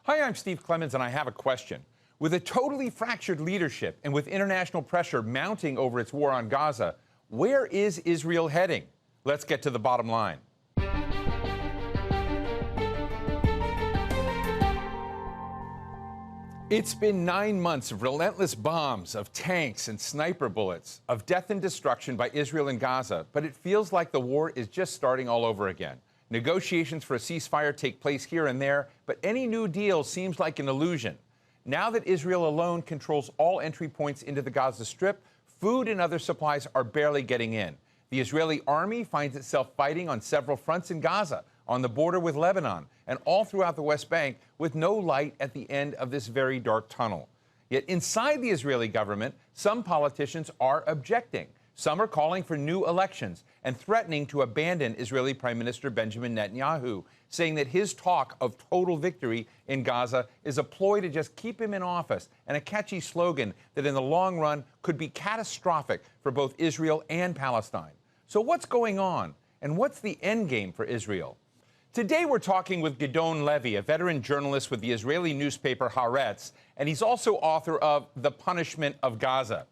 Hi, I'm Steve Clemens, and I have a question. With a totally fractured leadership and with international pressure mounting over its war on Gaza, where is Israel heading? Let's get to the bottom line. It's been 9 months of relentless bombs, of tanks and sniper bullets, of death and destruction by Israel in Gaza, but it feels like the war is just starting all over again. Negotiations for a ceasefire take place here and there, but any new deal seems like an illusion. Now that Israel alone controls all entry points into the Gaza Strip, food and other supplies are barely getting in. The Israeli army finds itself fighting on several fronts in Gaza, on the border with Lebanon, and all throughout the West Bank, with no light at the end of this very dark tunnel. Yet inside the Israeli government, some politicians are objecting. Some are calling for new elections and threatening to abandon Israeli Prime Minister Benjamin Netanyahu, saying that his talk of total victory in Gaza is a ploy to just keep him in office and a catchy slogan that in the long run could be catastrophic for both Israel and Palestine. So what's going on, and what's the end game for Israel? Today we're talking with Gidon Levy, a veteran journalist with the Israeli newspaper Haaretz, and he's also author of The Punishment of Gaza.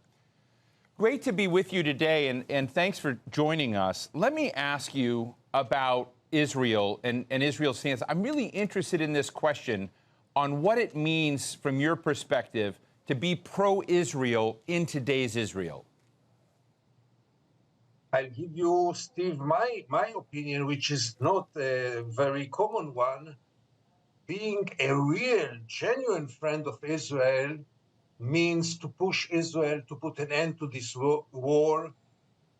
Great to be with you today, and thanks for joining us. Let me ask you about Israel and Israel's stance. I'm really interested in this question on what it means from your perspective to be pro-Israel in today's Israel. I'll give you, Steve, my opinion, which is not a very common one. Being a real, genuine friend of Israel means to push Israel to put an end to this war.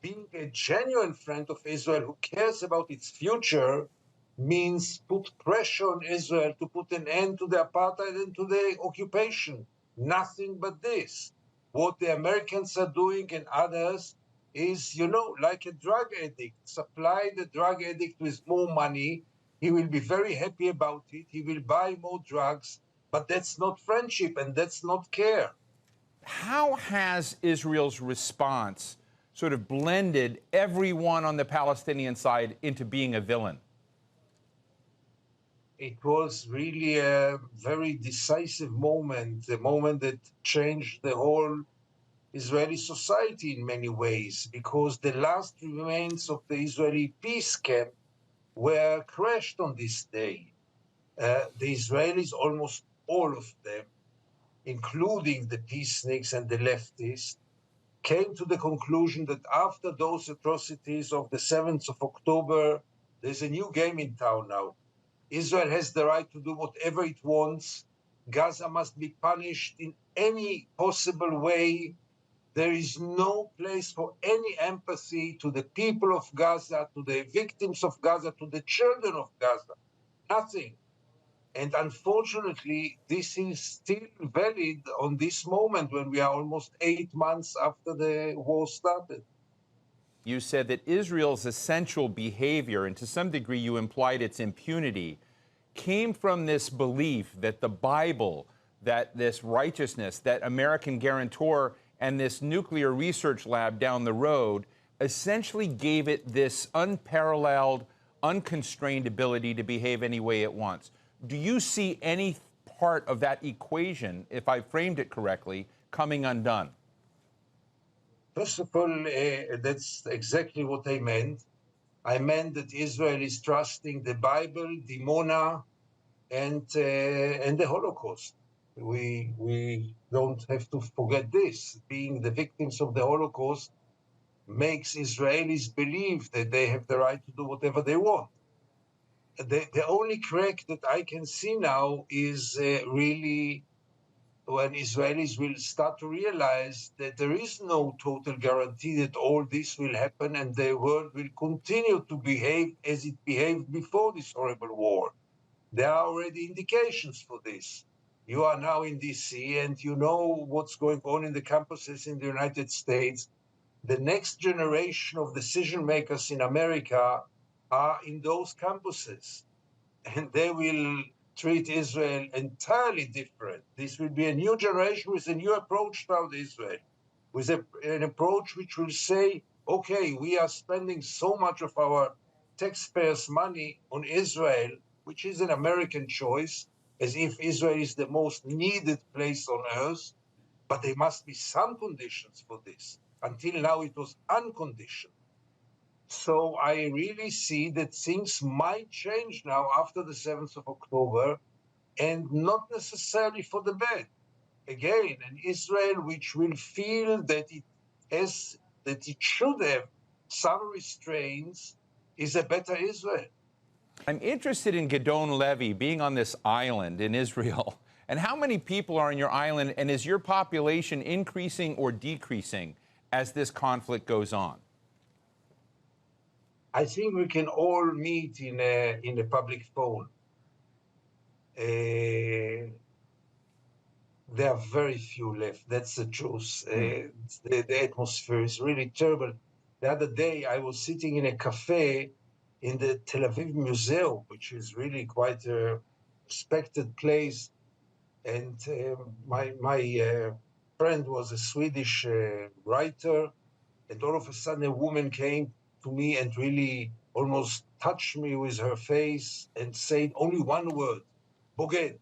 Being a genuine friend of Israel who cares about its future means put pressure on Israel to put an end to the apartheid and to the occupation. Nothing but this. What the Americans are doing and others is, like a drug addict. Supply the drug addict with more money. He will be very happy about it. He will buy more drugs. But that's not friendship and that's not care. How has Israel's response sort of blended everyone on the Palestinian side into being a villain? It was really a very decisive moment, a moment that changed the whole Israeli society in many ways, because the last remains of the Israeli peace camp were crashed on this day. The Israelis, almost all of them, including the peaceniks and the leftists, came to the conclusion that after those atrocities of the 7th of October, there's a new game in town now. Israel has the right to do whatever it wants. Gaza must be punished in any possible way. There is no place for any empathy to the people of Gaza, to the victims of Gaza, to the children of Gaza. Nothing. And unfortunately, this is still valid on this moment when we are almost 8 months after the war started. You said that Israel's essential behavior, and to some degree you implied its impunity, came from this belief that the Bible, that this righteousness, that American guarantor, and this nuclear research lab down the road essentially gave it this unparalleled, unconstrained ability to behave any way it wants. Do you see any part of that equation, if I framed it correctly, coming undone? First of all, that's exactly what I meant. I meant that Israel is trusting the Bible, the Mona, and the Holocaust. We don't have to forget this. Being the victims of the Holocaust makes Israelis believe that they have the right to do whatever they want. The only crack that I can see now is really when Israelis will start to realize that there is no total guarantee that all this will happen and the world will continue to behave as it behaved before this horrible war. There are already indications for this. You are now in DC and you know what's going on in the campuses in the United States. The next generation of decision makers in America are in those campuses, and they will treat Israel entirely different. This will be a new generation with a new approach toward Israel, with an approach which will say, okay, we are spending so much of our taxpayers' money on Israel, which is an American choice. as if Israel is the most needed place on earth, but there must be some conditions for this. Until now, it was unconditional. So I really see that things might change now after the 7th of October, and not necessarily for the bad. Again, an Israel which will feel that it should have some restraints is a better Israel. I'm interested in Gidon Levy being on this island in Israel. And how many people are on your island, and is your population increasing or decreasing as this conflict goes on? I think we can all meet in a public phone. There are very few left. That's the truth. The atmosphere is really terrible. The other day, I was sitting in a cafe in the Tel Aviv Museum, which is really quite a respected place. And my friend was a Swedish writer. And all of a sudden, a woman came to me and really almost touched me with her face and said only one word, "Boged,"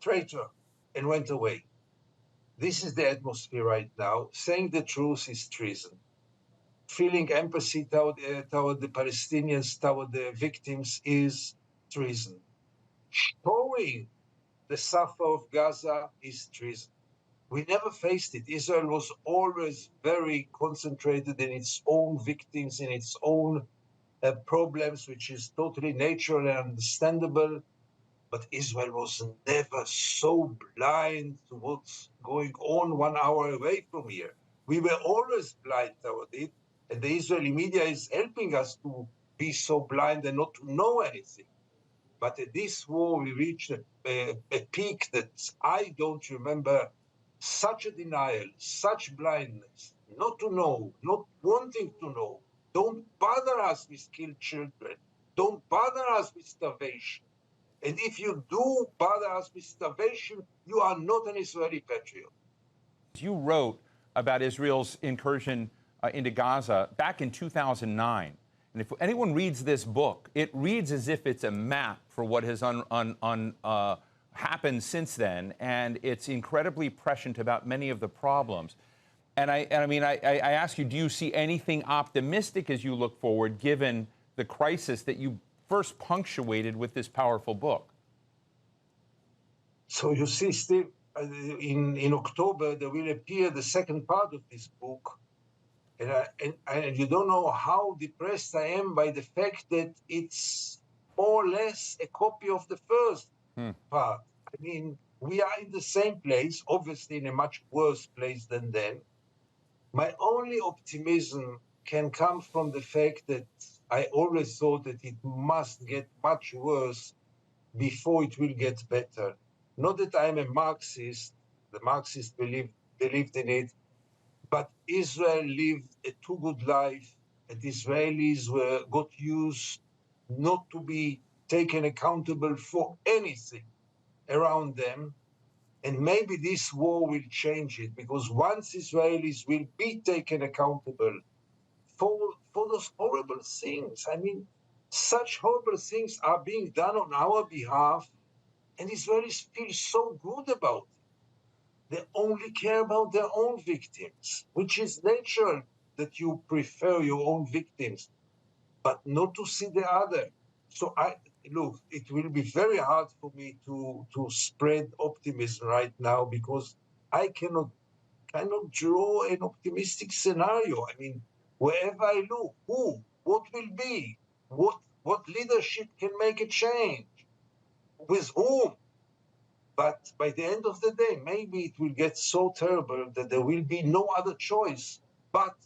traitor, and went away. This is the atmosphere right now. Saying the truth is treason. Feeling empathy toward the Palestinians, toward the victims is treason. Showing the suffer of Gaza is treason. We never faced it. Israel was always very concentrated in its own victims, in its own problems, which is totally natural and understandable. But Israel was never so blind to what's going on 1 hour away from here. We were always blind toward it, and the Israeli media is helping us to be so blind and not to know anything. But at this war, we reached a peak that I don't remember such a denial, such blindness, not to know, not wanting to know. Don't bother us with killed children. Don't bother us with starvation. And if you do bother us with starvation, you are not an Israeli patriot. You wrote about Israel's incursion into Gaza back in 2009. And if anyone reads this book, it reads as if it's a map for what has happened since then, and it's incredibly prescient about many of the problems. And I ask you, do you see anything optimistic as you look forward, given the crisis that you first punctuated with this powerful book? So you see, Steve, in October, there will appear the second part of this book. And you don't know how depressed I am by the fact that it's more or less a copy of the first part. I mean, we are in the same place, obviously in a much worse place than then. My only optimism can come from the fact that I always thought that it must get much worse before it will get better. Not that I'm a Marxist, the Marxists believed in it, but Israel lived a too good life, and Israelis got used not to be taken accountable for anything around them. And maybe this war will change it, because once Israelis will be taken accountable for those horrible things, I mean, such horrible things are being done on our behalf, and Israelis feel so good about it. They only care about their own victims, which is natural that you prefer your own victims, but not to see the other. So look, it will be very hard for me to spread optimism right now, because I cannot draw an optimistic scenario. I mean, wherever I look, what will be, what leadership can make a change, with whom? But by the end of the day, maybe it will get so terrible that there will be no other choice but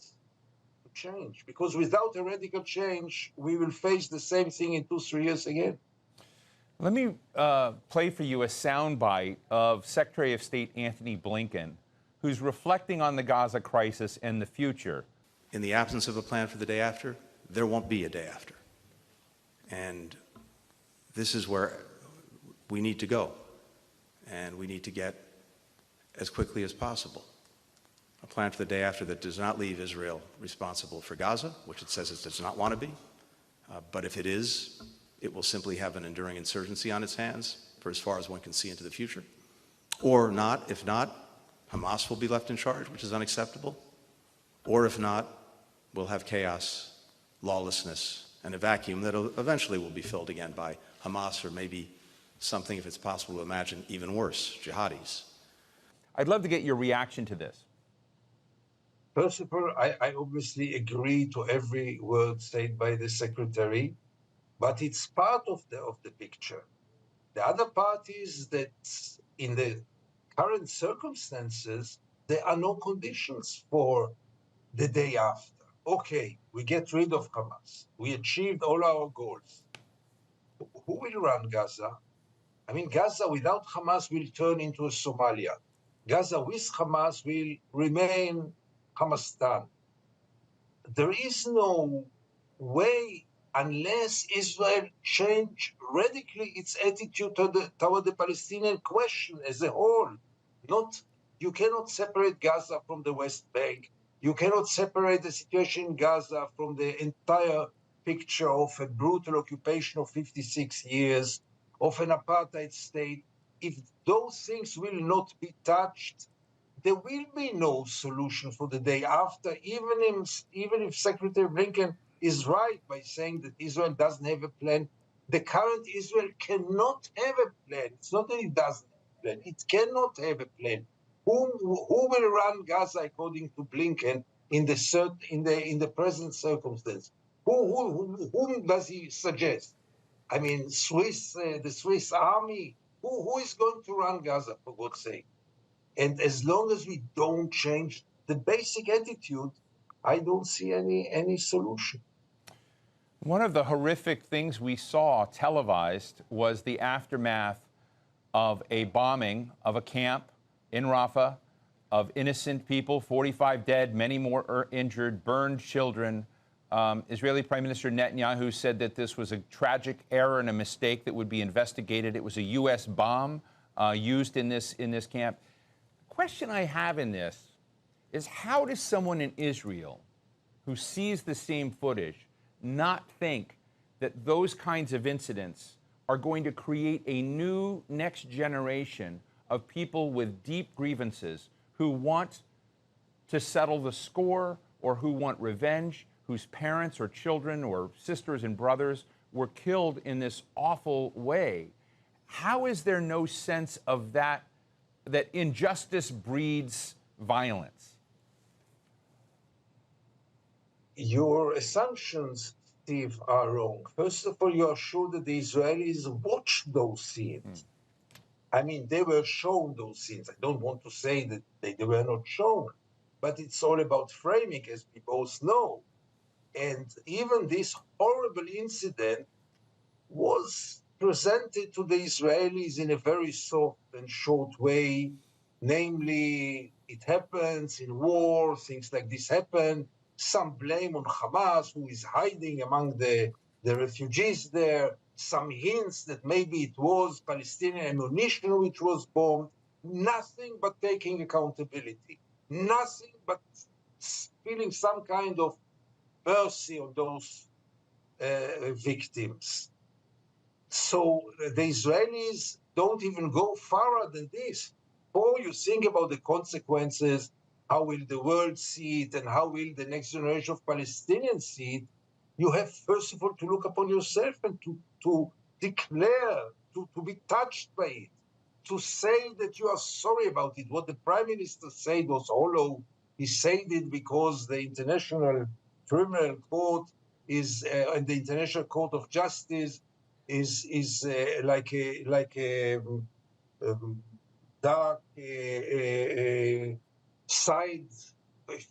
to change. Because without a radical change, we will face the same thing in 2-3 years again. Let me play for you a soundbite of Secretary of State Antony Blinken, who's reflecting on the Gaza crisis and the future. In the absence of a plan for the day after, there won't be a day after. And this is where we need to go. And we need to get as quickly as possible a plan for the day after that does not leave Israel responsible for Gaza, which it says it does not want to be. But if it is, it will simply have an enduring insurgency on its hands for as far as one can see into the future. Or not, if not, Hamas will be left in charge, which is unacceptable. Or if not, we'll have chaos, lawlessness, and a vacuum that eventually will be filled again by Hamas or maybe something, if it's possible to imagine, even worse, jihadis. I'd love to get your reaction to this. First of all, I obviously agree to every word said by the secretary, but it's part of the picture. The other part is that in the current circumstances, there are no conditions for the day after. Okay, we get rid of Hamas. We achieved all our goals. Who will run Gaza? I mean, Gaza without Hamas will turn into a Somalia. Gaza with Hamas will remain Hamastan. There is no way unless Israel change radically its attitude toward the Palestinian question as a whole. You cannot separate Gaza from the West Bank. You cannot separate the situation in Gaza from the entire picture of a brutal occupation of 56 years, of an apartheid state. If those things will not be touched, there will be no solution for the day after, even if Secretary Blinken is right by saying that Israel doesn't have a plan. The current Israel cannot have a plan. It's not that it doesn't have a plan. It cannot have a plan. Who will run Gaza according to Blinken in the present circumstance? Whom does he suggest? I mean, the Swiss army. Who is going to run Gaza, for God's sake? And as long as we don't change the basic attitude, I don't see any solution. One of the horrific things we saw televised was the aftermath of a bombing of a camp in Rafah of innocent people, 45 dead, many more injured, burned children. Israeli Prime Minister Netanyahu said that this was a tragic error and a mistake that would be investigated. It was a U.S. bomb used in this camp. Question I have in this is, how does someone in Israel who sees the same footage not think that those kinds of incidents are going to create a new next generation of people with deep grievances who want to settle the score or who want revenge, whose parents or children or sisters and brothers were killed in this awful way? How is there no sense of that injustice breeds violence? Your assumptions, Steve, are wrong. First of all, you are sure that the Israelis watched those scenes. I mean, they were shown those scenes. I don't want to say that they were not shown, but it's all about framing, as we both know. And even this horrible incident was presented to the Israelis in a very soft and short way. Namely, it happens in war, things like this happen. Some blame on Hamas, who is hiding among the refugees there. Some hints that maybe it was Palestinian ammunition which was bombed. Nothing but taking accountability. Nothing but feeling some kind of mercy on those victims. So the Israelis don't even go farther than this. Or you think about the consequences, how will the world see it, and how will the next generation of Palestinians see it? You have, first of all, to look upon yourself and to declare, to be touched by it, to say that you are sorry about it. What the Prime Minister said was hollow. He said it because the International Criminal Court is, and the International Court of Justice is like a dark side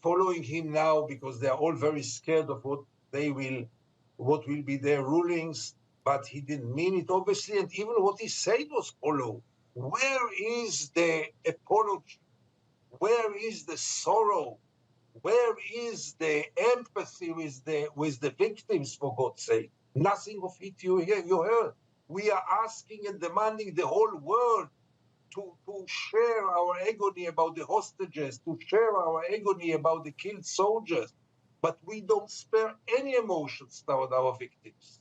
following him now, because they are all very scared of what will be their rulings. But he didn't mean it, obviously, and even what he said was hollow. Where is the apology? Where is the sorrow? Where is the empathy with the victims, for God's sake? Nothing of it you heard. We are asking and demanding the whole world to share our agony about the hostages, to share our agony about the killed soldiers, but we don't spare any emotions toward our victims.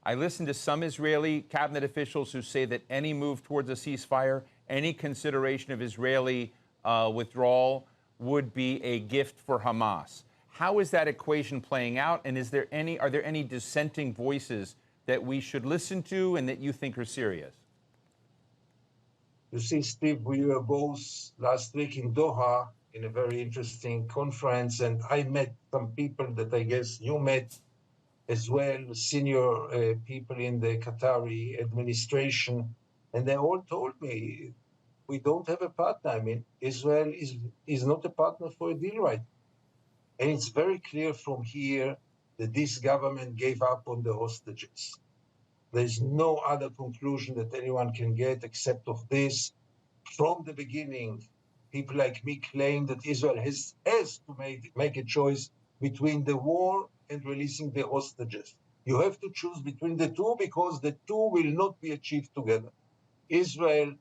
I listened to some Israeli cabinet officials who say that any move towards a ceasefire, any consideration of Israeli withdrawal would be a gift for Hamas. How is that equation playing out? And are there any dissenting voices that we should listen to and that you think are serious? You see, Steve, we were both last week in Doha in a very interesting conference, and I met some people that I guess you met as well, senior people in the Qatari administration, and they all told me, we don't have a partner. I mean, Israel is not a partner for a deal right now. And it's very clear from here that this government gave up on the hostages. There's no other conclusion that anyone can get except of this. From the beginning, people like me claim that Israel has to make a choice between the war and releasing the hostages. You have to choose between the two because the two will not be achieved together. Israel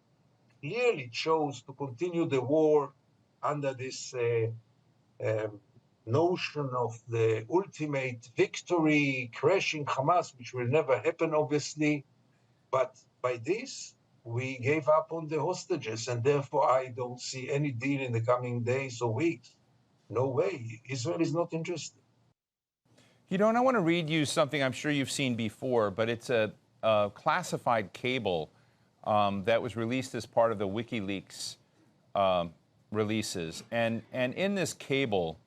clearly chose to continue the war under this notion of the ultimate victory, crashing Hamas, which will never happen, obviously. But by this, we gave up on the hostages, and therefore I don't see any deal in the coming days or weeks. No way. Israel is not interested. You know, and I want to read you something I'm sure you've seen before, but it's a classified cable that was released as part of the WikiLeaks releases. And in this cable,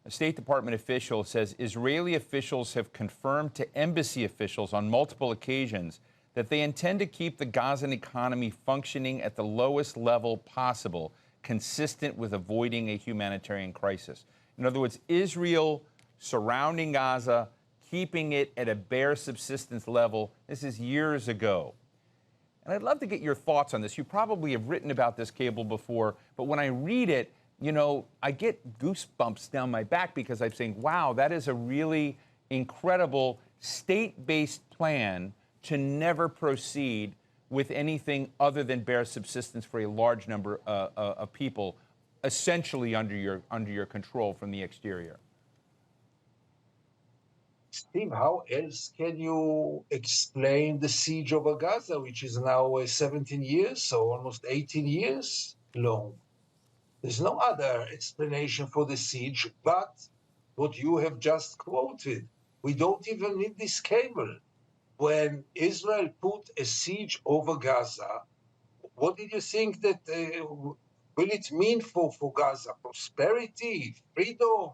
a State Department official says Israeli officials have confirmed to embassy officials on multiple occasions that they intend to keep the Gazan economy functioning at the lowest level possible, consistent with avoiding a humanitarian crisis. In other words, Israel surrounding Gaza, keeping it at a bare subsistence level. This is years ago. And I'd love to get your thoughts on this. You probably have written about this cable before, but when I read it, you know, I get goosebumps down my back because I'm saying, wow, that is a really incredible state-based plan to never proceed with anything other than bare subsistence for a large number of people, essentially under your control from the exterior. Steve, how else can you explain the siege over Gaza, which is now 17 years, so almost 18 years long? There's no other explanation for the siege but what you have just quoted. We don't even need this cable. When Israel put a siege over Gaza, what did you think that will it mean for Gaza? Prosperity, freedom,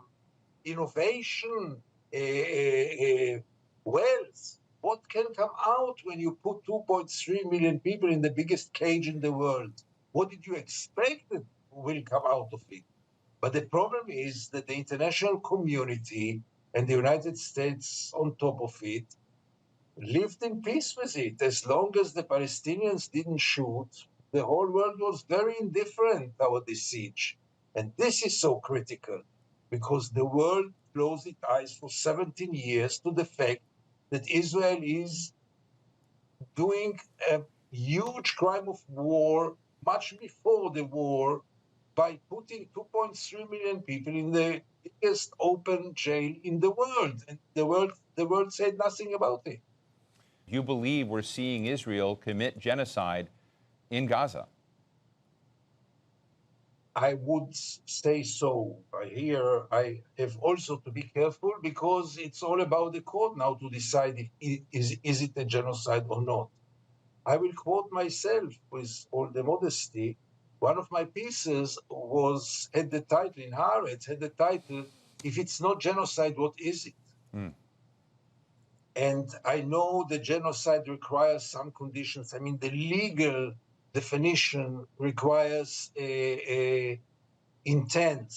innovation, wealth? What can come out when you put 2.3 million people in the biggest cage in the world? What did you expect that will come out of it? But the problem is that the international community and the United States on top of it lived in peace with it. As long as the Palestinians didn't shoot, the whole world was very indifferent toward this siege. And this is so critical because the world closed its eyes for 17 years to the fact that Israel is doing a huge crime of war much before the war by putting 2.3 million people in the biggest open jail in the world. And the world said nothing about it. You believe we're seeing Israel commit genocide in Gaza? I would say so. Here, I have also to be careful because it's all about the court now to decide if is it a genocide or not. I will quote myself with all the modesty. One of my pieces had the title in Haaretz, had the title, "If it's not genocide, what is it?" And I know the genocide requires some conditions. I mean, the legal definition requires intent.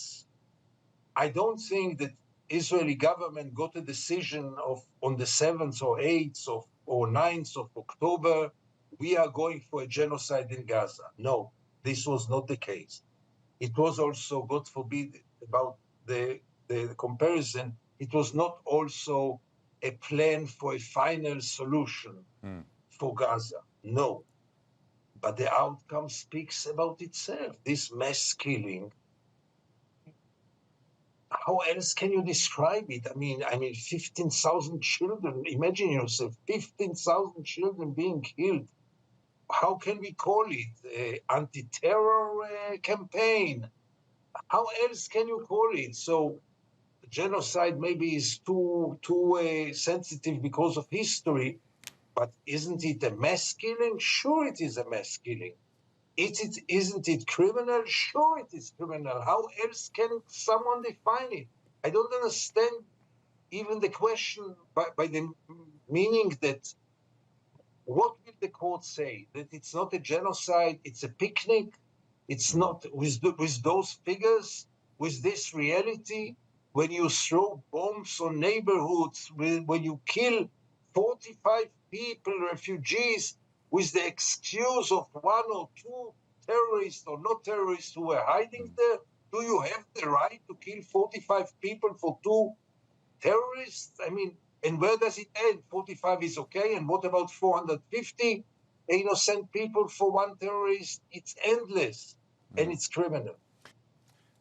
I don't think that Israeli government got a decision on the 7th or 8th or 9th of October, we are going for a genocide in Gaza. No, this was not the case. It was also, God forbid, about the comparison, it was not also a plan for a final solution for Gaza. No. But the outcome speaks about itself. This mass killing, how else can you describe it? I mean, 15,000 children. Imagine yourself, 15,000 children being killed. How can we call it? Anti-terror campaign? How else can you call it? So genocide maybe is too sensitive because of history, but isn't it a mass killing? Sure, it is a mass killing. Isn't it criminal? Sure, it is criminal. How else can someone define it? I don't understand even the question by the meaning that what will the court say? That it's not a genocide, it's a picnic? It's not with those figures, with this reality, when you throw bombs on neighborhoods, when you kill 45 people, refugees, with the excuse of one or two terrorists or not terrorists who were hiding there? Do you have the right to kill 45 people for two terrorists? I mean, and where does it end? 45 is okay, and what about 450 innocent people for one terrorist? It's endless, and it's criminal.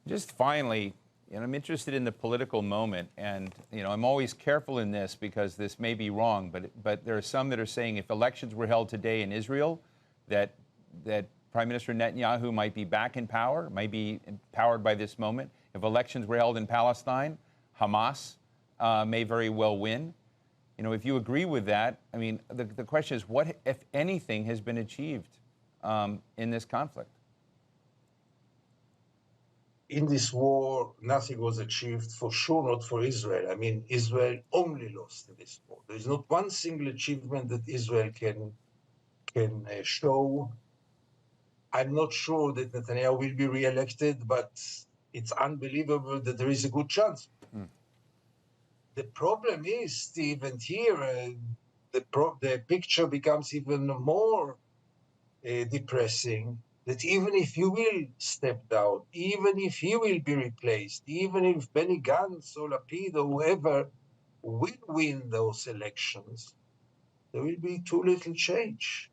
Just finally, I'm interested in the political moment, and I'm always careful in this because this may be wrong, but there are some that are saying if elections were held today in Israel, that Prime Minister Netanyahu might be back in power, might be empowered by this moment. If elections were held in Palestine, Hamas may very well win. If you agree with that, I mean, the question is, what, if anything, has been achieved in this conflict? In this war, nothing was achieved, for sure not for Israel. I mean, Israel only lost in this war. There is not one single achievement that Israel can show. I'm not sure that Netanyahu will be re-elected, but it's unbelievable that there is a good chance. The problem is, Steve, and here the picture becomes even more depressing, that even if you will step down, even if he will be replaced, even if Benny Gantz or Lapid or whoever will win those elections, there will be too little change.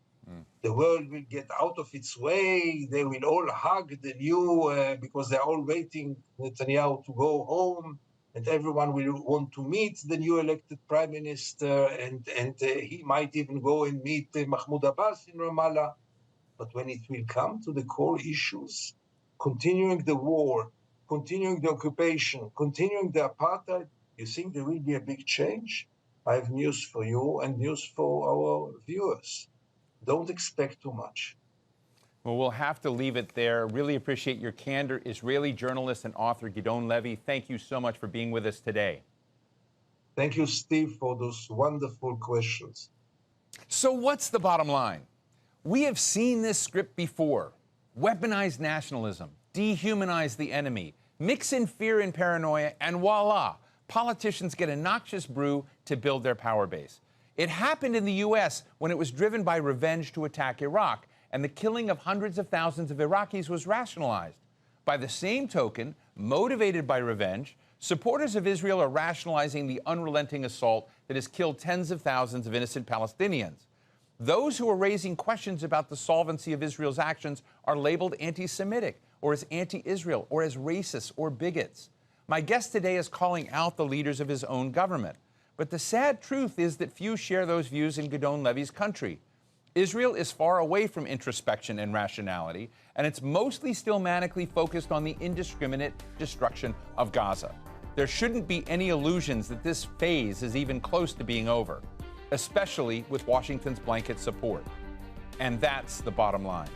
The world will get out of its way. They will all hug the new, because they're all waiting Netanyahu to go home, and everyone will want to meet the new elected prime minister, and he might even go and meet Mahmoud Abbas in Ramallah. But when it will come to the core issues, continuing the war, continuing the occupation, continuing the apartheid, you think there will be a big change? I have news for you and news for our viewers. Don't expect too much. Well, we'll have to leave it there. Really appreciate your candor. Israeli journalist and author Gidon Levy, thank you so much for being with us today. Thank you, Steve, for those wonderful questions. So what's the bottom line? We have seen this script before. Weaponize nationalism, dehumanize the enemy, mix in fear and paranoia, and voila, politicians get a noxious brew to build their power base. It happened in the U.S. when it was driven by revenge to attack Iraq, and the killing of hundreds of thousands of Iraqis was rationalized. By the same token, motivated by revenge, supporters of Israel are rationalizing the unrelenting assault that has killed tens of thousands of innocent Palestinians. Those who are raising questions about the solvency of Israel's actions are labeled anti-Semitic, or as anti-Israel, or as racist or bigots. My guest today is calling out the leaders of his own government. But the sad truth is that few share those views in Gidon Levy's country. Israel is far away from introspection and rationality, and it's mostly still manically focused on the indiscriminate destruction of Gaza. There shouldn't be any illusions that this phase is even close to being over, especially with Washington's blanket support. And that's the bottom line.